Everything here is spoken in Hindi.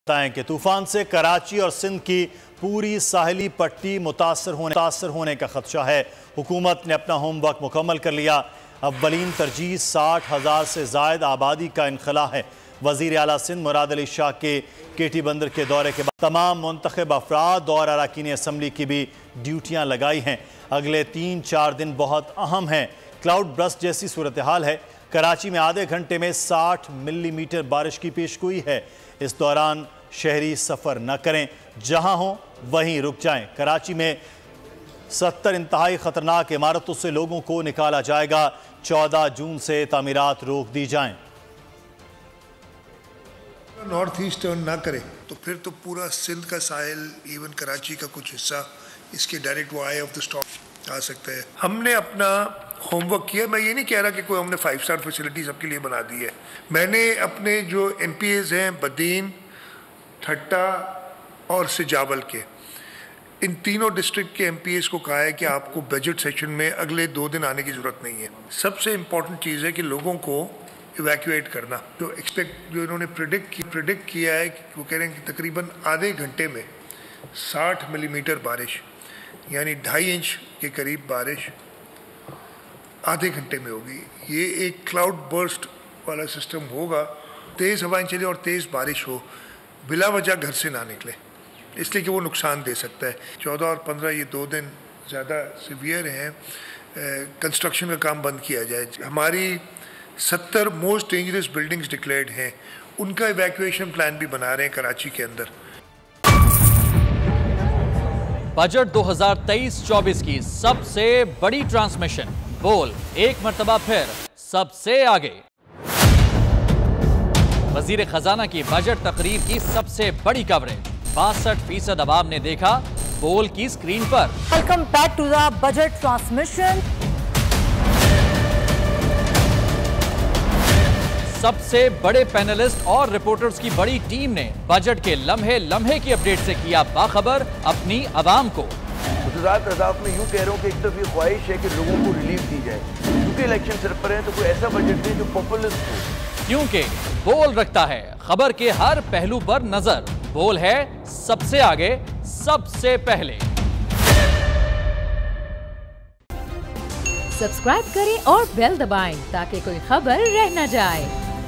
बताएं कि तूफान से कराची और सिंध की पूरी साहिली पट्टी मुतासर होने का खदशा है। हुकूमत ने अपना होमवर्क मुकम्मल कर लिया। अव्वलीन तरजीह 60,000 से जायद आबादी का इनखला है। वज़ीर आला सिंध मुराद अली शाह के केटी बंदर के दौरे के बाद तमाम मुंतखब अफराद और अरकान असम्बली की भी ड्यूटियाँ लगाई हैं। अगले 3-4 दिन बहुत अहम हैं। क्लाउड बर्स्ट जैसी सूरत हाल है। कराची में आधे घंटे में 60 मिलीमीटर बारिश की पेशगोई है। इस दौरान शहरी सफ़र न करें, जहां हो वहीं रुक जाएं। कराची में 70 इंतहाई ख़तरनाक इमारतों से लोगों को निकाला जाएगा। 14 जून से तामीरात रोक दी जाएं। नॉर्थ ईस्ट टर्न ना करे तो फिर तो पूरा सिंध का साहिल, इवन कराची का कुछ हिस्सा इसके डायरेक्ट वो आई ऑफ द स्टॉक आ सकता है। हमने अपना होमवर्क किया। मैं ये नहीं कह रहा कि कोई हमने 5 स्टार फैसिलिटी सबके लिए बना दी है। मैंने अपने जो MPAs हैं बदीन, ठट्टा और सिजावल के, इन तीनों डिस्ट्रिक्ट के MPAs को कहा है कि आपको बजट सेशन में अगले 2 दिन आने की ज़रूरत नहीं है। सबसे इम्पॉर्टेंट चीज़ है कि लोगों को इवैक्यूएट करना। जो इन्होंने प्रिडिक्ट किया है कि वो कह रहे हैं कि तकरीबन आधे घंटे में 60 मिलीमीटर बारिश, यानी 2.5 इंच के करीब बारिश आधे घंटे में होगी। ये एक क्लाउड बर्स्ट वाला सिस्टम होगा। तेज़ हवाएं चले और तेज़ बारिश हो, बिला वजह घर से ना निकले, इसलिए कि वो नुकसान दे सकता है। 14 और 15 ये 2 दिन ज़्यादा सीवियर हैं। कंस्ट्रक्शन का काम बंद किया जाए। हमारी 70 मोस्ट डेंजरस बिल्डिंग्स डिक्लेयर्ड हैं, उनका इवैक्यूएशन प्लान भी बना रहे हैं कराची के अंदर। बजट 2023-24 की सबसे बड़ी ट्रांसमिशन बोल एक मर्तबा फिर सबसे आगे। वजीर खजाना की बजट तकरीर की सबसे बड़ी कवरेज 62% अवाम ने देखा बोल की स्क्रीन पर। Welcome back to the budget transmission. सबसे बड़े पैनलिस्ट और रिपोर्टर्स की बड़ी टीम ने बजट के लम्हे लम्हे की अपडेट से किया बाखबर अपनी अवाम को। में यूं कह रहा हूं कि एक तरफ ये ख्वाहिश है कि लोगों को रिलीफ दी जाए, क्योंकि इलेक्शन सिर पर है, तो कोई ऐसा बजट दे जो पॉपुलिस्ट हो। क्योंकि बोल रखता है खबर के हर पहलू पर नजर। बोल है सबसे आगे, सबसे पहले। सब्सक्राइब करें और बेल दबाएं ताकि कोई खबर रह न जाए।